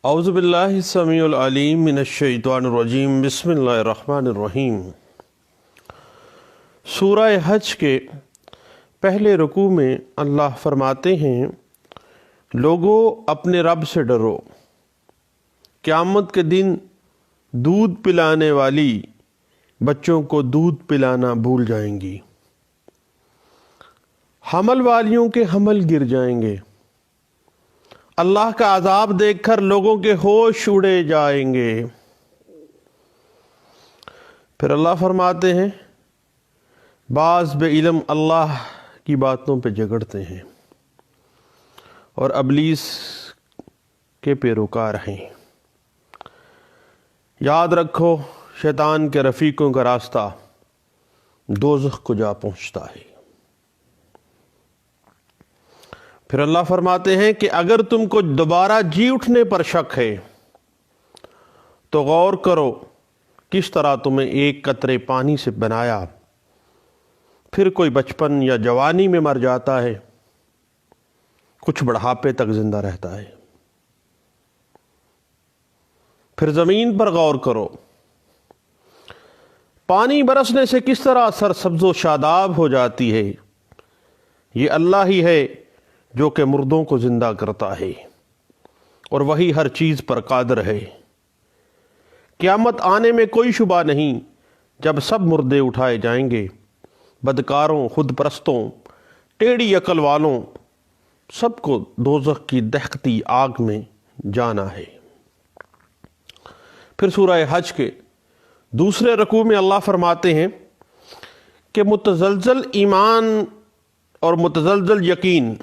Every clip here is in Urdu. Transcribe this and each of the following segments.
اعوذ باللہ السمیع العلیم من الشیطان الرجیم بسم اللہ الرحمن الرحیم۔ سورہ حج کے پہلے رکوع میں اللہ فرماتے ہیں، لوگو اپنے رب سے ڈرو، قیامت کے دن دودھ پلانے والی بچوں کو دودھ پلانا بھول جائیں گی، حمل والیوں کے حمل گر جائیں گے، اللہ کا عذاب دیکھ کر لوگوں کے ہوش اڑے جائیں گے۔ پھر اللہ فرماتے ہیں، بعض بے علم اللہ کی باتوں پہ جھگڑتے ہیں اور ابلیس کے پیروکار ہیں۔ یاد رکھو، شیطان کے رفیقوں کا راستہ دوزخ کو جا پہنچتا ہے۔ پھر اللہ فرماتے ہیں کہ اگر تم کو دوبارہ جی اٹھنے پر شک ہے تو غور کرو کس طرح تمہیں ایک قطرے پانی سے بنایا، پھر کوئی بچپن یا جوانی میں مر جاتا ہے، کچھ بڑھاپے تک زندہ رہتا ہے۔ پھر زمین پر غور کرو، پانی برسنے سے کس طرح سرسبز و شاداب ہو جاتی ہے۔ یہ اللہ ہی ہے جو کہ مردوں کو زندہ کرتا ہے، اور وہی ہر چیز پر قادر ہے۔ قیامت آنے میں کوئی شبہ نہیں، جب سب مردے اٹھائے جائیں گے، بدکاروں، خود پرستوں، ٹیڑھی عقل والوں، سب کو دوزخ کی دہکتی آگ میں جانا ہے۔ پھر سورہ حج کے دوسرے رکوع میں اللہ فرماتے ہیں کہ متزلزل ایمان اور متزلزل یقین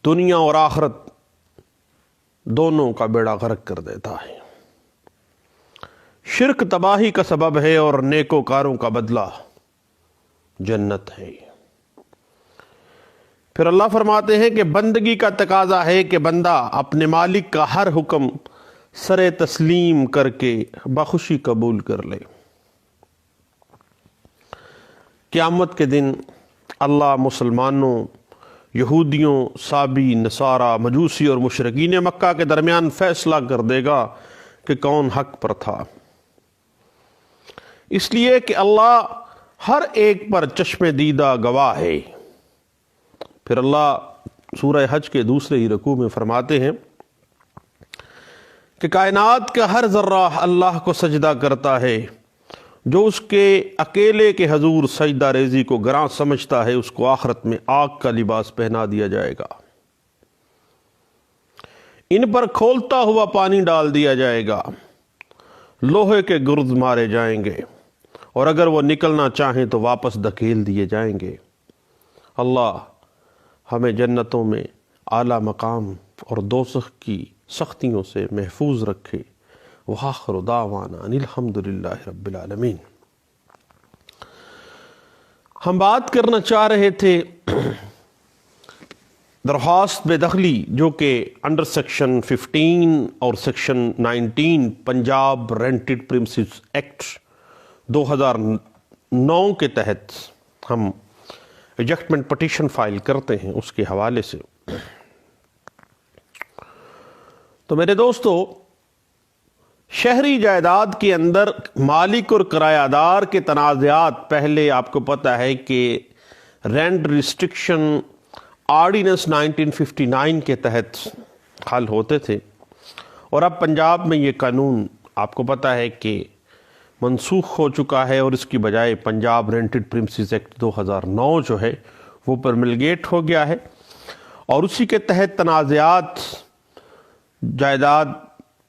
دنیا اور آخرت دونوں کا بیڑا غرق کر دیتا ہے۔ شرک تباہی کا سبب ہے اور نیکوکاروں کا بدلہ جنت ہے۔ پھر اللہ فرماتے ہیں کہ بندگی کا تقاضا ہے کہ بندہ اپنے مالک کا ہر حکم سر تسلیم کر کے بخوشی قبول کر لے۔ قیامت کے دن اللہ مسلمانوں، یہودیوں، صابی، نصارہ، مجوسی اور مشرکین مکہ کے درمیان فیصلہ کر دے گا کہ کون حق پر تھا، اس لیے کہ اللہ ہر ایک پر چشم دیدہ گواہ ہے۔ پھر اللہ سورہ حج کے دوسرے ہی رکوع میں فرماتے ہیں کہ کائنات کا ہر ذرہ اللہ کو سجدہ کرتا ہے، جو اس کے اکیلے کے حضور سجدہ ریزی کو گراں سمجھتا ہے، اس کو آخرت میں آگ کا لباس پہنا دیا جائے گا، ان پر کھولتا ہوا پانی ڈال دیا جائے گا، لوہے کے گرد مارے جائیں گے، اور اگر وہ نکلنا چاہیں تو واپس دھکیل دیے جائیں گے۔ اللہ ہمیں جنتوں میں اعلیٰ مقام اور دوزخ کی سختیوں سے محفوظ رکھے۔ وآخر دعوانا ان الحمد للہ رب العالمین۔ ہم بات کرنا چاہ رہے تھے درخواست بے دخلی، جو کہ انڈر سیکشن 15 اور section 19 Punjab rented premises act 2009 کے تحت ہم ایجیکٹمنٹ پٹیشن فائل کرتے ہیں، اس کے حوالے سے۔ تو میرے دوستو، شہری جائیداد کے اندر مالک اور کرایہ دار کے تنازعات پہلے آپ کو پتہ ہے کہ رینٹ ریسٹرکشن آرڈیننس 1959 کے تحت حل ہوتے تھے، اور اب پنجاب میں یہ قانون آپ کو پتہ ہے کہ منسوخ ہو چکا ہے، اور اس کی بجائے پنجاب رینٹڈ پریمسز ایکٹ 2009 جو ہے وہ پرملگیٹ ہو گیا ہے، اور اسی کے تحت تنازعات جائیداد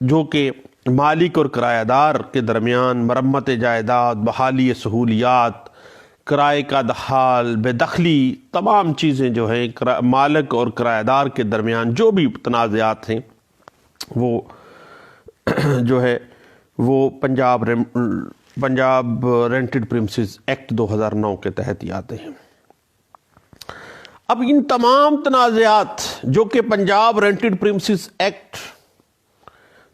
جو کہ مالک اور کرایہ دار کے درمیان، مرمت جائیداد، بحالی سہولیات، کرائے کا دخال، بے دخلی، تمام چیزیں جو ہیں مالک اور کرایہ دار کے درمیان جو بھی تنازعات ہیں وہ جو ہے وہ پنجاب رینٹڈ پریمسز ایکٹ 2009 کے تحت ہی آتے ہیں۔ اب ان تمام تنازعات جو کہ پنجاب رینٹڈ پریمسز ایکٹ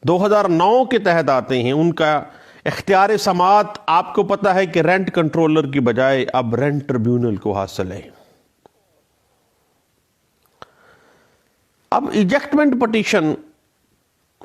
2009 کے تحت آتے ہیں، ان کا اختیار سماعت آپ کو پتہ ہے کہ رینٹ کنٹرولر کی بجائے اب رینٹ ٹریبیونل کو حاصل ہے۔ اب ایجیکٹمنٹ petition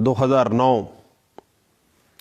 2009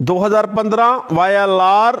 2015 YLR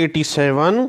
87,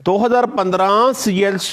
2015 CLC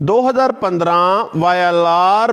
2015 YLR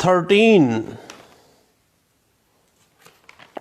13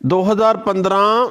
2015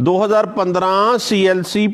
2015 CLC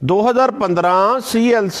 2015 CLC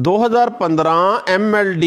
2015 MLD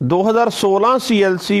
2016 CLC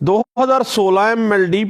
2016 MLD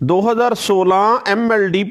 2016 MLD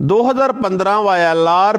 2015 YLR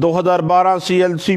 2012 CLC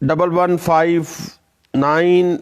1159,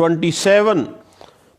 27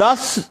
10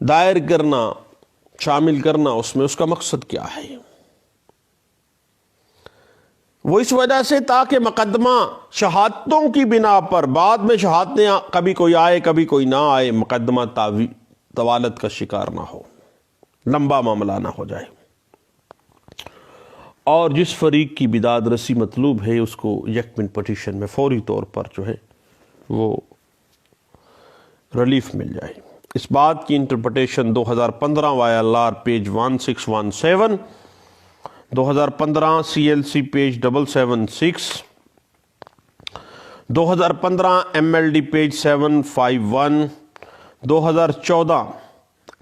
دائر کرنا، شامل کرنا اس میں، اس کا مقصد کیا ہے؟ وہ اس وجہ سے تاکہ مقدمہ شہادتوں کی بنا پر، بعد میں شہادتیں کبھی کوئی آئے کبھی کوئی نہ آئے، مقدمہ طوالت کا شکار نہ ہو، لمبا معاملہ نہ ہو جائے، اور جس فریق کی بداد رسی مطلوب ہے اس کو یک من پٹیشن میں فوری طور پر جو ہے وہ ریلیف مل جائے۔ اس بات کی interpretation 2015 YLR page 1617، 2015 CLC page 776، 2015 MLD page 751، 2014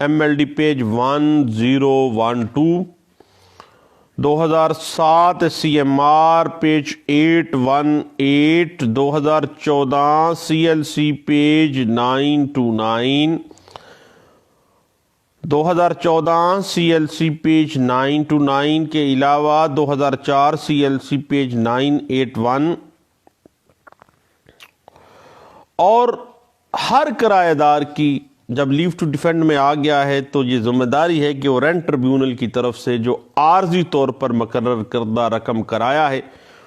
MLD page 1012، 2007 CMR page 818، 2014 CLC page 929، 2014 CLC page 929 کے علاوہ 2004 CLC پیج 981، اور ہر کرایہ دار کی جب لیو ٹو ڈیفینڈ میں آ گیا ہے تو یہ ذمہ داری ہے کہ وہ رینٹ ٹریبیونل کی طرف سے جو عارضی طور پر مقرر کردہ رقم کرایہ ہے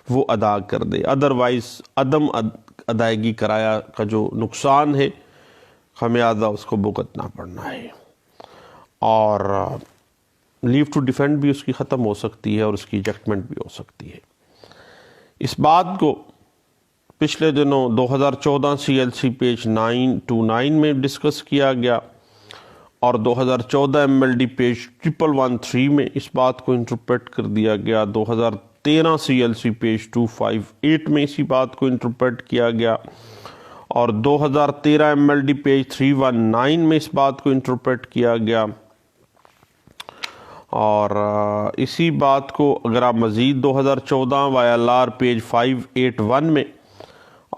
وہ ادا کر دے، ادروائز عدم ادائیگی کرایہ کا جو نقصان ہے خمیازہ اس کو بھگتنا پڑنا ہے، اور لیو ٹو ڈیفینڈ بھی اس کی ختم ہو سکتی ہے اور اس کی ایجیکٹمنٹ بھی ہو سکتی ہے۔ اس بات کو پچھلے دنوں 2014 CLC پیج 929 میں ڈسکس کیا گیا، اور 2014 MLD پیج 1113 میں اس بات کو انٹرپریٹ کر دیا گیا، 2013 CLC پیج 258 میں اسی بات کو انٹرپریٹ کیا گیا، اور 2013 MLD پیج 319 میں اس بات کو انٹرپریٹ کیا گیا، اور اسی بات کو اگر آپ مزید 2014 YLR پیج 581 میں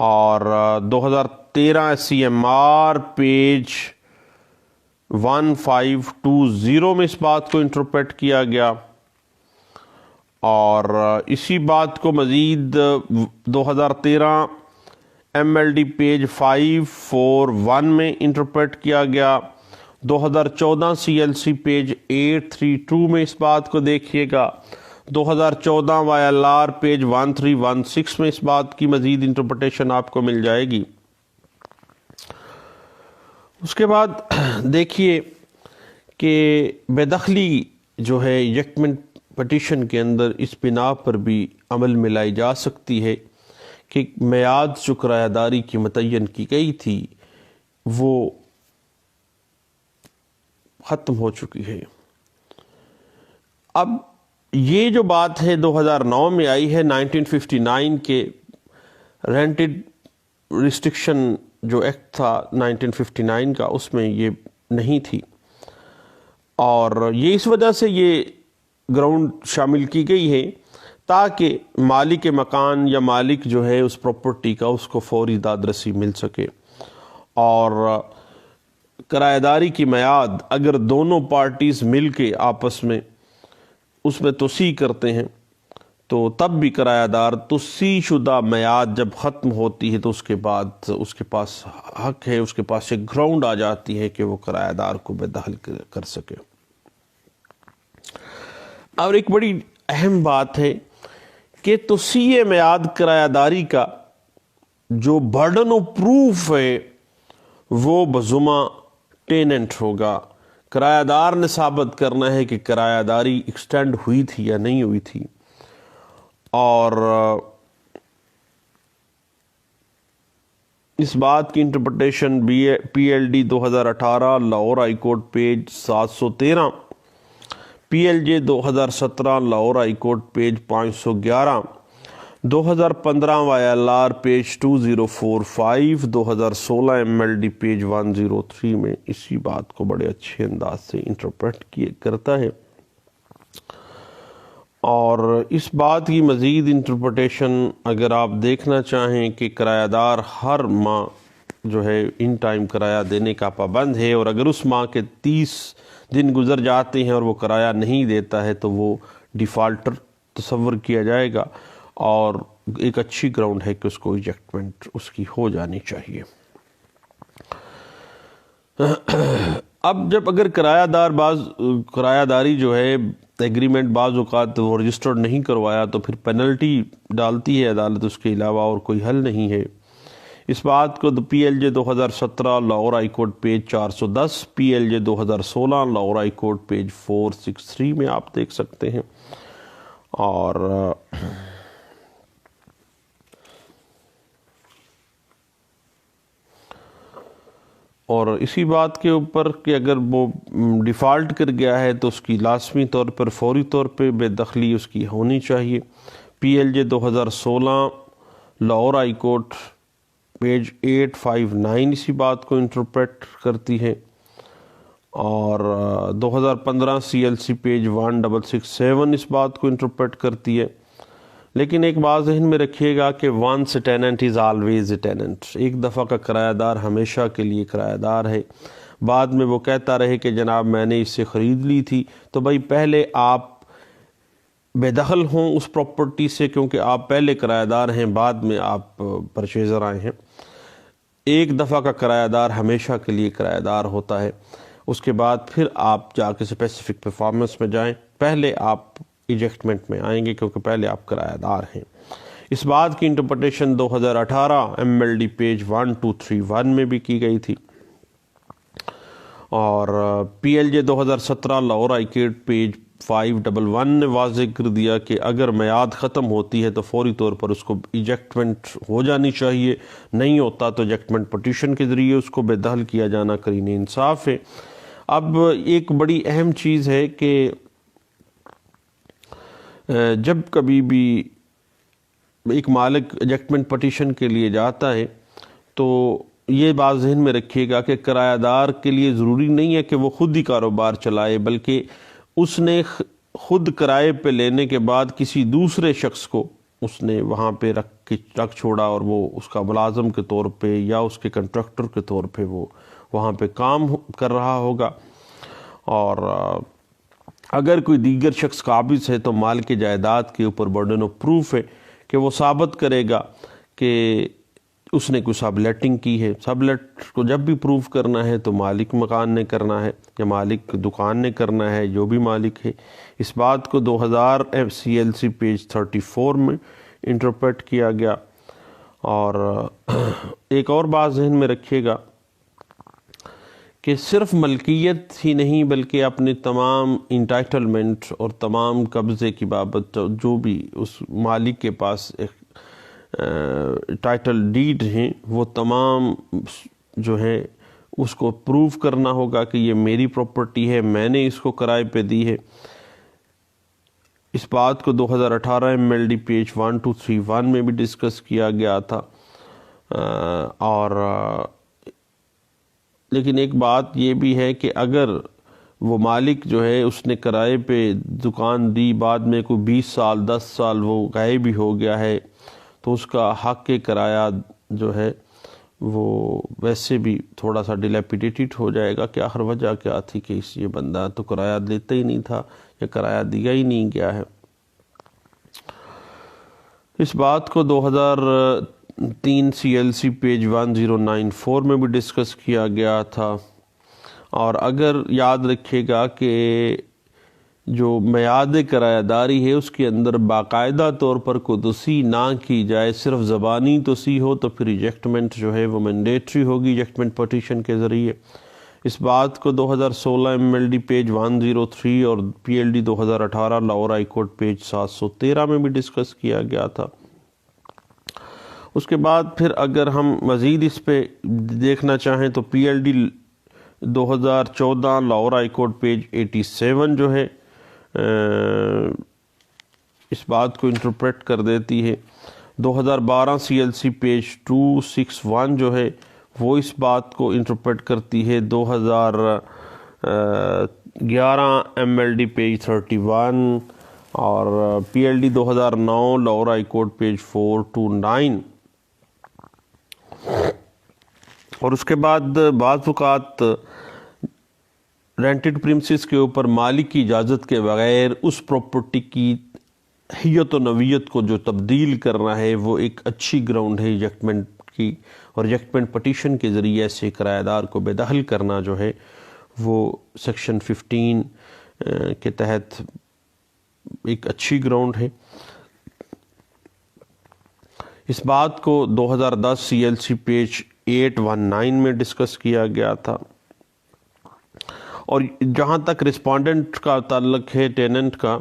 اور 2013 CMR پیج 1520 میں اس بات کو انٹرپریٹ کیا گیا، اور اسی بات کو مزید 2013 MLD پیج 541 میں انٹرپریٹ کیا گیا، 2014 CLC پیج 832 میں اس بات کو دیکھیے گا، 2014 YLR پیج 1316 میں اس بات کی مزید انٹرپریٹیشن آپ کو مل جائے گی۔ اس کے بعد دیکھیے کہ بے دخلی جو ہے یکمن پٹیشن کے اندر اس بنا پر بھی عمل میں لائی جا سکتی ہے کہ میعاد جو کرایہ داری کی متعین کی گئی تھی وہ ختم ہو چکی ہے۔ اب یہ جو بات ہے 2009 میں آئی ہے، 1959 کے رینٹڈ ریسٹرکشن جو ایکٹ تھا 1959 کا، اس میں یہ نہیں تھی، اور یہ اس وجہ سے یہ گراؤنڈ شامل کی گئی ہے تاکہ مالک مکان یا مالک جو ہے اس پراپرٹی کا اس کو فوری داد رسی مل سکے، اور کرایہ داری کی میعاد اگر دونوں پارٹیز مل کے آپس میں اس میں توسیع کرتے ہیں تو تب بھی کرایہ دار توسیع شدہ میعاد جب ختم ہوتی ہے تو اس کے بعد اس کے پاس حق ہے، اس کے پاس ایک گراؤنڈ آ جاتی ہے کہ وہ کرایہ دار کو بے دخل کر سکے۔ اور ایک بڑی اہم بات ہے کہ توسیع میعاد کرایہ داری کا جو برڈن آف پروف ہے وہ بذمہ ٹیننٹ ہوگا۔ کرایہ دار نے ثابت کرنا ہے کہ کرایہ داری ایکسٹینڈ ہوئی تھی یا نہیں ہوئی تھی، اور اس بات کی interpretation PLD 2018 Lahore high court page 713، PLJ 2017 Lahore high court page 511، 2015 YLR page 2045، 2016 MLD page 103 میں اسی بات کو بڑے اچھے انداز سے انٹرپریٹ کرتا ہے، اور اس بات کی مزید انٹرپریٹیشن اگر آپ دیکھنا چاہیں کہ کرایہ دار ہر ماہ جو ہے ان ٹائم کرایہ دینے کا پابند ہے، اور اگر اس ماہ کے 30 دن گزر جاتے ہیں اور وہ کرایہ نہیں دیتا ہے تو وہ ڈیفالٹر تصور کیا جائے گا، اور ایک اچھی گراؤنڈ ہے کہ اس کو ایجیکٹمنٹ اس کی ہو جانی چاہیے۔ اب جب اگر کرایہ داری جو ہے ایگریمنٹ بعض اوقات وہ رجسٹرڈ نہیں کروایا تو پھر پینلٹی ڈالتی ہے عدالت، اس کے علاوہ اور کوئی حل نہیں ہے۔ اس بات کو PLJ 2017 Lahore high court page 410، PLJ 2016 Lahore high court page 463 میں آپ دیکھ سکتے ہیں۔ اور اسی بات کے اوپر کہ اگر وہ ڈیفالٹ کر گیا ہے تو اس کی لازمی طور پر فوری طور پہ بے دخلی اس کی ہونی چاہیے۔ PLJ 2016 Lahore high court page 859 اسی بات کو انٹرپریٹ کرتی ہے، اور 2015 CLC پیج 1667 اس بات کو انٹرپریٹ کرتی ہے۔ لیکن ایک بات ذہن میں رکھیے گا کہ once a tenant is always a tenant، ایک دفعہ کا کرایہ دار ہمیشہ کے لیے کرایہ دار ہے۔ بعد میں وہ کہتا رہے کہ جناب میں نے اس سے خرید لی تھی، تو بھائی پہلے آپ بے دخل ہوں اس پراپرٹی سے، کیونکہ آپ پہلے کرایہ دار ہیں، بعد میں آپ پرچیزر آئے ہیں۔ ایک دفعہ کا کرایہ دار ہمیشہ کے لیے کرایہ دار ہوتا ہے، اس کے بعد پھر آپ جا کے اسپیسیفک پرفارمنس میں جائیں، پہلے آپ ایجیکٹمنٹ میں آئیں گے کیونکہ پہلے آپ کرایہ دار ہیں۔ اس بات کی انٹرپریٹیشن 2018 MLD پیج 1231 میں بھی کی گئی تھی، اور PLJ 2017 Lahore high court page 511 نے واضح کر دیا کہ اگر میعاد ختم ہوتی ہے تو فوری طور پر اس کو ایجیکٹمنٹ ہو جانی چاہیے، نہیں ہوتا تو ایجیکٹمنٹ پٹیشن کے ذریعے اس کو بے دخل کیا جانا قرین انصاف ہے۔ اب ایک بڑی اہم چیز ہے کہ جب کبھی بھی ایک مالک ایجیکٹمنٹ پٹیشن کے لیے جاتا ہے تو یہ بات ذہن میں رکھیے گا کہ کرایہ دار کے لیے ضروری نہیں ہے کہ وہ خود ہی کاروبار چلائے، بلکہ اس نے خود کرائے پہ لینے کے بعد کسی دوسرے شخص کو اس نے وہاں پہ رکھ چھوڑا، اور وہ اس کا ملازم کے طور پہ یا اس کے کنٹریکٹر کے طور پہ وہ وہاں پہ کام کر رہا ہوگا۔ اور اگر کوئی دیگر شخص قابض ہے تو مالک جائیداد کے اوپر برڈن آف پروف ہے کہ وہ ثابت کرے گا کہ اس نے کوئی سب لیٹنگ کی ہے۔ سب لیٹ کو جب بھی پروف کرنا ہے تو مالک مکان نے کرنا ہے یا مالک دکان نے کرنا ہے، جو بھی مالک ہے۔ اس بات کو 2000 CLC پیج 34 میں انٹرپریٹ کیا گیا۔ اور ایک اور بات ذہن میں رکھیے گا کہ صرف ملکیت ہی نہیں بلکہ اپنے تمام انٹائٹلمنٹ اور تمام قبضے کی بابت جو بھی اس مالک کے پاس ٹائٹل ڈیڈ ہیں وہ تمام جو ہے اس کو پروف کرنا ہوگا کہ یہ میری پراپرٹی ہے، میں نے اس کو کرائے پہ دی ہے۔ اس بات کو 2018 MLD پیج 1231 میں بھی ڈسکس کیا گیا تھا۔ اور لیکن ایک بات یہ بھی ہے کہ اگر وہ مالک جو ہے اس نے کرائے پہ دکان دی، بعد میں کوئی 20 سال 10 سال وہ غائب بھی ہو گیا ہے، تو اس کا حق کرایہ جو ہے وہ ویسے بھی تھوڑا سا ڈیلیپیڈیٹڈ ہو جائے گا کہ آخر وجہ کیا تھی کہ یہ بندہ تو کرایہ لیتا ہی نہیں تھا یا کرایہ دیا ہی نہیں گیا ہے۔ اس بات کو 2003 CLC پیج 1094 میں بھی ڈسکس کیا گیا تھا۔ اور اگر یاد رکھے گا کہ جو میعاد کرایہ داری ہے اس کے اندر باقاعدہ طور پر کوئی توسیع نہ کی جائے، صرف زبانی توسیع ہو، تو پھر ایجیکٹمنٹ جو ہے وہ مینڈیٹری ہوگی ایجیکٹمنٹ پٹیشن کے ذریعے۔ اس بات کو 2016 MLD پیج 103 اور PLD 2018 Lahore high court page 713 میں بھی ڈسکس کیا گیا تھا۔ اس کے بعد پھر اگر ہم مزید اس پہ دیکھنا چاہیں تو PLD 2014 Lahore high court page 87 جو ہے اس بات کو انٹرپریٹ کر دیتی ہے۔ 2012 CLC پیج 261 جو ہے وہ اس بات کو انٹرپریٹ کرتی ہے۔ 2011 MLD پیج 31 اور PLD 2009 Lahore high court page 429۔ اور اس کے بعد بعض اوقات رینٹڈ پریمسز کے اوپر مالک کی اجازت کے بغیر اس پراپرٹی کی حیت و نوعیت کو جو تبدیل کرنا ہے وہ ایک اچھی گراؤنڈ ہے ایجیکٹمنٹ کی، اور ایجیکٹمنٹ پٹیشن کے ذریعے سے کرایہ دار کو بے دخل کرنا جو ہے وہ سیکشن 15 کے تحت ایک اچھی گراؤنڈ ہے۔ اس بات کو 2010 CLC پیج 819 میں ڈسکس کیا گیا تھا۔ اور جہاں تک رسپونڈنٹ کا تعلق ہے ٹیننٹ کا،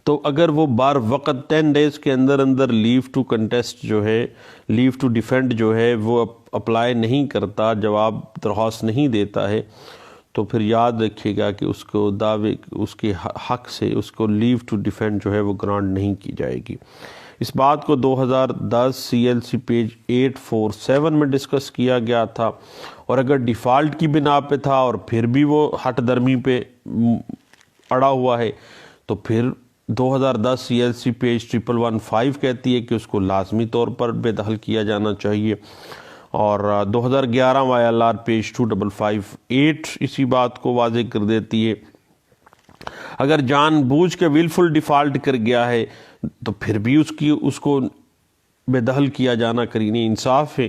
تو اگر وہ بار وقت 10 ڈیز کے اندر اندر لیو ٹو کنٹیسٹ جو ہے، لیو ٹو ڈیفینڈ جو ہے وہ اپلائی نہیں کرتا، جواب درخواست نہیں دیتا ہے، تو پھر یاد رکھیے گا کہ اس کو دعوے اس کے حق سے اس کو لیو ٹو ڈیفینڈ جو ہے وہ گرانٹ نہیں کی جائے گی۔ اس بات کو 2010 CLC پیج 847 میں ڈسکس کیا گیا تھا۔ اور اگر ڈیفالٹ کی بنا پہ تھا اور پھر بھی وہ ہٹ درمی پہ اڑا ہوا ہے، تو پھر 2010 CLC پیج 1115 کہتی ہے کہ اس کو لازمی طور پر بے دخل کیا جانا چاہیے۔ اور 2011 YLR پیج 2558 اسی بات کو واضح کر دیتی ہے۔ اگر جان بوجھ کے ویلفل ڈیفالٹ کر گیا ہے تو پھر بھی اس کو بے دخل کیا جانا قرین انصاف ہے۔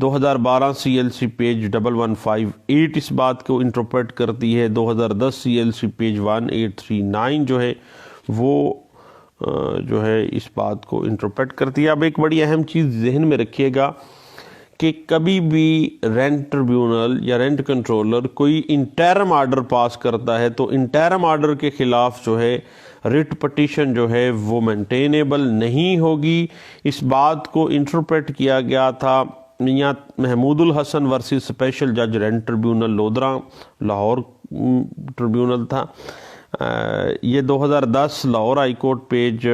2012 CLC پیج 1158 اس بات کو انٹرپریٹ کرتی ہے۔ 2010 CLC پیج 1839 جو ہے وہ جو ہے اس بات کو انٹرپریٹ کرتی ہے۔ اب ایک بڑی اہم چیز ذہن میں رکھیے گا کہ کبھی بھی رینٹ ٹریبیونل یا رینٹ کنٹرولر کوئی انٹرم آرڈر پاس کرتا ہے تو انٹرم آرڈر کے خلاف جو ہے ریٹ پٹیشن جو ہے وہ مینٹینیبل نہیں ہوگی۔ اس بات کو انٹرپریٹ کیا گیا تھا میاں محمود الحسن ورسز اسپیشل جج rent tribunal Lodhra, Lahore tribunal تھا۔ یہ 2010 لاہور ہائی کورٹ پیج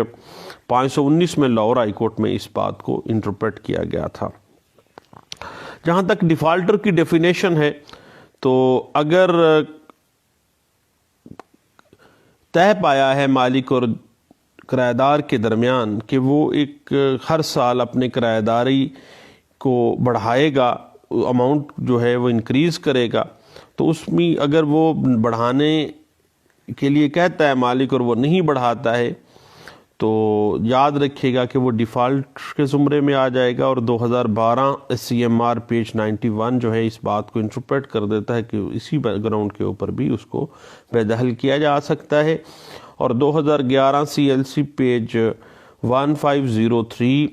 519 میں لاہور ہائی کورٹ میں اس بات کو انٹرپریٹ کیا گیا تھا۔ جہاں تک ڈیفالٹر کی ڈیفینیشن ہے، تو اگر طے پایا ہے مالک اور کرایہ دار کے درمیان کہ وہ ایک ہر سال اپنے کرایہ داری کو بڑھائے گا، اماؤنٹ جو ہے وہ انکریز کرے گا، تو اس میں اگر وہ بڑھانے کے لیے کہتا ہے مالک اور وہ نہیں بڑھاتا ہے، تو یاد رکھیے گا کہ وہ ڈیفالٹ کے زمرے میں آ جائے گا۔ اور 2012 SCMR پیج 91 جو ہے اس بات کو انٹرپریٹ کر دیتا ہے کہ اسی بیک گراؤنڈ کے اوپر بھی اس کو بے دخل کیا جا سکتا ہے۔ اور 2011 CLC پیج 1503،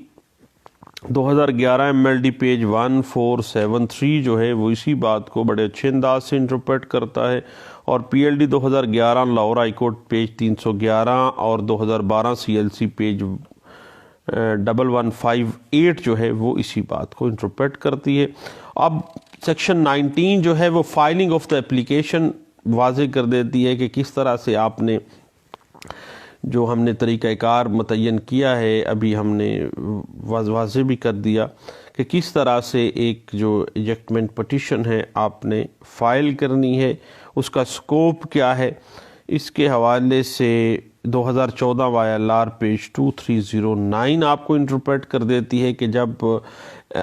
2011 MLD پیج 1473 جو ہے وہ اسی بات کو بڑے اچھے انداز سے انٹرپریٹ کرتا ہے۔ اور PLD 2011 Lahore high court page 311 اور 2012 CLC پیج 1158 جو ہے وہ اسی بات کو انٹرپریٹ کرتی ہے۔ اب سیکشن 19 جو ہے وہ فائلنگ آف دا اپلیکیشن واضح کر دیتی ہے کہ کس طرح سے آپ نے جو ہم نے طریقہ کار متعین کیا ہے، ابھی ہم نے واضح بھی کر دیا کہ کس طرح سے ایک جو ایجیکٹمنٹ پٹیشن ہے آپ نے فائل کرنی ہے، اس کا سکوپ کیا ہے۔ اس کے حوالے سے 2014 YLR پیج 2309 آپ کو انٹرپریٹ کر دیتی ہے کہ جب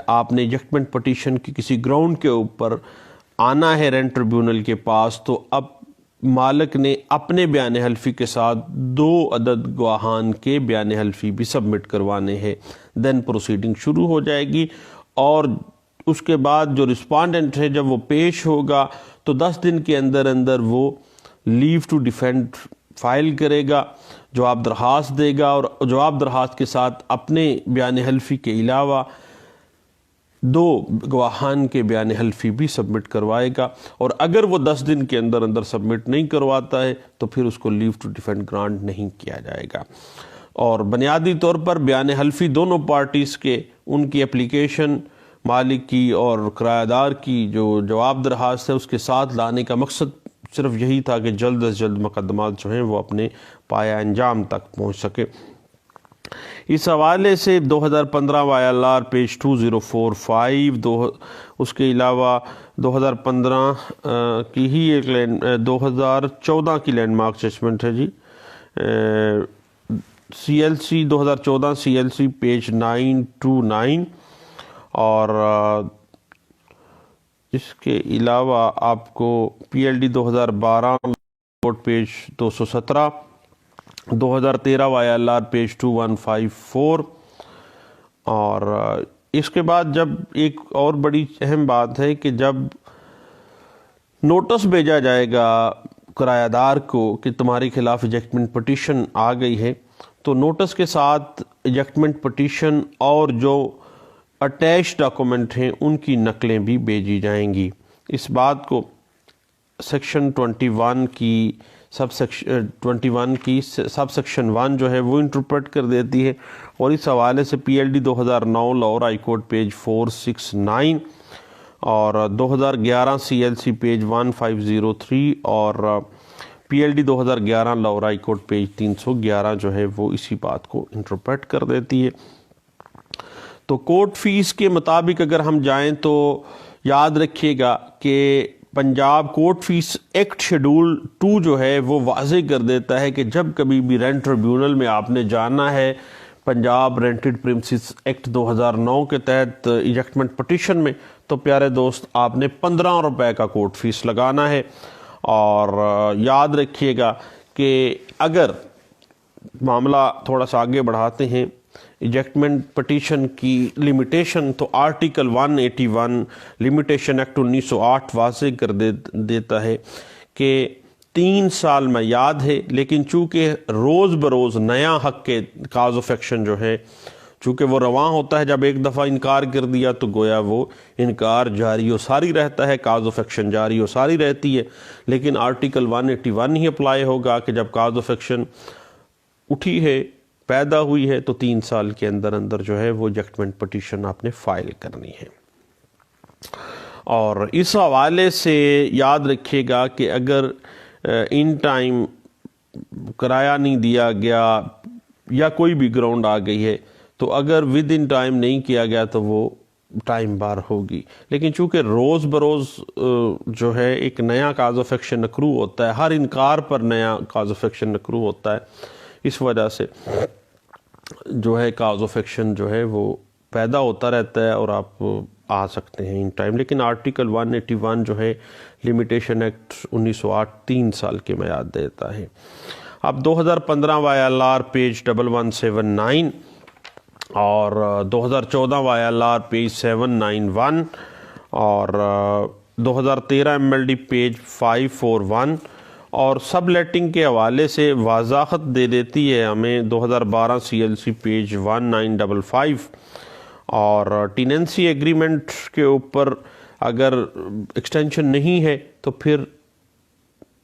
آپ نے ایجیکٹمنٹ پٹیشن کی کسی گراؤنڈ کے اوپر آنا ہے رینٹ ٹریبیونل کے پاس، تو اب مالک نے اپنے بیان حلفی کے ساتھ 2 عدد گواہان کے بیان حلفی بھی سبمٹ کروانے ہیں، دین پروسیڈنگ شروع ہو جائے گی۔ اور اس کے بعد جو رسپونڈنٹ ہے جب وہ پیش ہوگا تو 10 دن کے اندر اندر وہ لیو ٹو ڈیفینڈ فائل کرے گا، جواب درخواست دے گا، اور جواب درخواست کے ساتھ اپنے بیان حلفی کے علاوہ 2 گواہان کے بیان حلفی بھی سبمٹ کروائے گا۔ اور اگر وہ 10 دن کے اندر اندر سبمٹ نہیں کرواتا ہے تو پھر اس کو لیو ٹو ڈیفینڈ گرانٹ نہیں کیا جائے گا۔ اور بنیادی طور پر بیان حلفی دونوں پارٹیز کے، ان کی اپلیکیشن مالک کی اور کرایہ دار کی جو جواب درخواست ہے اس کے ساتھ لانے کا مقصد صرف یہی تھا کہ جلد از جلد مقدمات جو ہیں وہ اپنے پایہ انجام تک پہنچ سکے۔ اس حوالے سے 2015 YLR پیج 2045، اس کے علاوہ 2015 کی ہی ایک 2014 کی لینڈ مارک ججمنٹ ہے جی، CLC 2014 CLC پیج 929، اور اس کے علاوہ آپ کو PLD 2012 court page 217، 2013 YLR page 2154۔ اور اس کے بعد جب ایک اور بڑی اہم بات ہے کہ جب نوٹس بھیجا جائے گا کرایہ دار کو کہ تمہارے خلاف ایجیکٹمنٹ پٹیشن آ گئی ہے، تو نوٹس کے ساتھ ایجیکٹمنٹ پٹیشن اور جو اٹیچ ڈاکومنٹ ہیں ان کی نقلیں بھی بھیجی جائیں گی۔ اس بات کو سیکشن 21 کی سب سیکشن 1 جو ہے وہ انٹرپریٹ کر دیتی ہے، اور اس حوالے سے پی L D 2009 Lahore high court page 469 اور 2011 سی ایل سی پیج 1503 اور پی L D 2011 Lahore high court page 311 جو ہے وہ اسی بات کو انٹرپریٹ کر دیتی ہے۔ تو کورٹ فیس کے مطابق اگر ہم جائیں تو یاد رکھیے گا کہ Punjab court fees act schedule 2 جو ہے وہ واضح کر دیتا ہے کہ جب کبھی بھی رینٹ ٹریبیونل میں آپ نے جانا ہے پنجاب رینٹڈ پریمسز ایکٹ 2009 کے تحت ایجیکٹمنٹ پٹیشن میں، تو پیارے دوست آپ نے 15 روپے کا کورٹ فیس لگانا ہے۔ اور یاد رکھیے گا کہ اگر معاملہ تھوڑا سا آگے بڑھاتے ہیں ایجیکٹمنٹ پٹیشن کی لمیٹیشن، تو آرٹیکل 181 لمیٹیشن ایکٹ 1908 واضح کر دیتا ہے کہ 3 سال میں یاد ہے، لیکن چونکہ روز بروز نیا حق کے کاز آف ایکشن جو ہے چونکہ وہ رواں ہوتا ہے، جب ایک دفعہ انکار کر دیا تو گویا وہ انکار جاری و ساری رہتا ہے، کاز آف ایکشن جاری و ساری رہتی ہے، لیکن آرٹیکل 181 ہی اپلائی ہوگا کہ جب کاز آف ایکشن اٹھی ہے، پیدا ہوئی ہے، تو 3 سال کے اندر اندر جو ہے وہ ایجیکٹمنٹ پٹیشن آپ نے فائل کرنی ہے۔ اور اس حوالے سے یاد رکھیے گا کہ اگر ان ٹائم کرایہ نہیں دیا گیا یا کوئی بھی گراؤنڈ آ گئی ہے، تو اگر ود ان ٹائم نہیں کیا گیا تو وہ ٹائم بار ہوگی، لیکن چونکہ روز بروز جو ہے ایک نیا کاز آف ایکشن اکرو ہوتا ہے، ہر انکار پر نیا کاز آف ایکشن اکرو ہوتا ہے، اس وجہ سے جو ہے کاز آف ایکشن جو ہے وہ پیدا ہوتا رہتا ہے اور آپ آ سکتے ہیں ان ٹائم۔ لیکن آرٹیکل 181 جو ہے لمیٹیشن ایکٹ 1908 3 سال کے میعاد دیتا ہے۔ اب 2015 وائی ایل آر پیج 1179 اور 2014 وائی ایل آر پیج 791 اور 2013 ایم ایل ڈی پیج 541 اور سب لیٹنگ کے حوالے سے وضاحت دے دیتی ہے ہمیں 2012 سی ایل سی پیج 1955 اور ٹیننسی ایگریمنٹ کے اوپر اگر ایکسٹینشن نہیں ہے تو پھر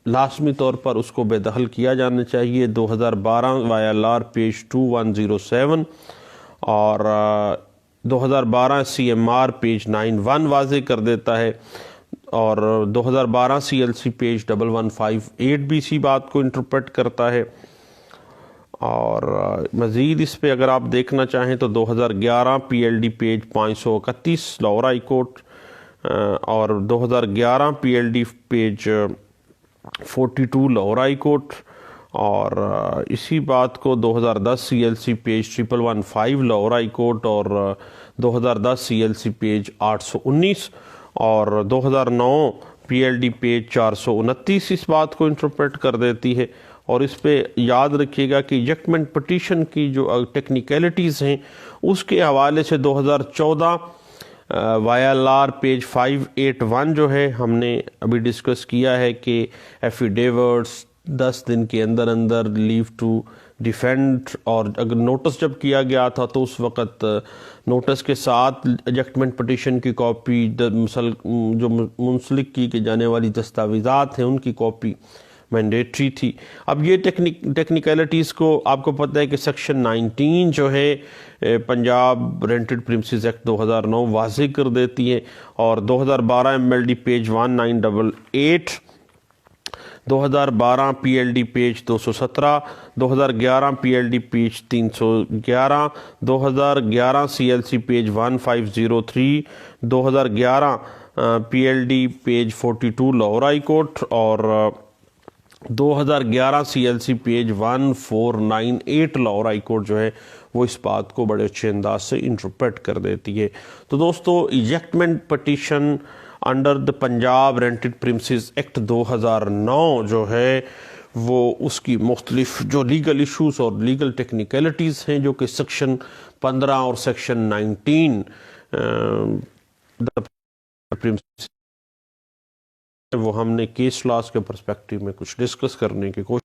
لازمی طور پر اس کو بے دخل کیا جانا چاہیے، 2012 وائی ایل آر پیج 2107 اور 2012 سی ایم آر پیج 91 واضح کر دیتا ہے، اور 2012 سی ایل سی پیج 1158 بھی اسی بات کو انٹرپریٹ کرتا ہے۔ اور مزید اس پہ اگر آپ دیکھنا چاہیں تو 2011 P L D page 531 Lahore high court اور 2011 P L D page 42 Lahore high court, اور اسی بات کو 2010 C L C page 1115 Lahore high court اور 2010 سی ایل سی پیج 819 اور 2009 پی ایل ڈی پیج 429 اس بات کو انٹرپریٹ کر دیتی ہے۔ اور اس پہ یاد رکھیے گا کہ ایجیکٹمنٹ پٹیشن کی جو ٹیکنیکلٹیز ہیں اس کے حوالے سے 2014 وائی ایل آر پیج 581 جو ہے ہم نے ابھی ڈسکس کیا ہے کہ ایفیڈیوٹس 10 دن کے اندر اندر لیو ٹو ڈیفینڈ، اور اگر نوٹس جب کیا گیا تھا تو اس وقت نوٹس کے ساتھ ایجیکٹمنٹ پٹیشن کی کاپی، جو منسلک کی جانے والی دستاویزات ہیں ان کی کاپی مینڈیٹری تھی۔ اب یہ ٹیکنیکلٹیز کو آپ کو پتہ ہے کہ سیکشن 19 جو ہے پنجاب رینٹڈ پریمسز ایکٹ 2009 واضح کر دیتی ہے، اور 2012 M L D page 1988، 2012 P L D page 217، 2011 P L D page 311، 2011 C L C page 1503، 2011 P L D page 42 Lahore high court اور 2011 C L C page 1498 Lahore high court جو ہے وہ اس بات کو بڑے اچھے انداز سے انٹرپریٹ کر دیتی ہے۔ تو دوستو ejectment petition under the Punjab rented premises act 2009 جو ہے وہ اس کی مختلف جو لیگل ایشوز اور لیگل ٹیکنیکلٹیز ہیں جو کہ سیکشن 15 اور سیکشن 19 دا وہ ہم نے کیس لاس کے پرسپیکٹیو میں کچھ ڈسکس کرنے کی کوشش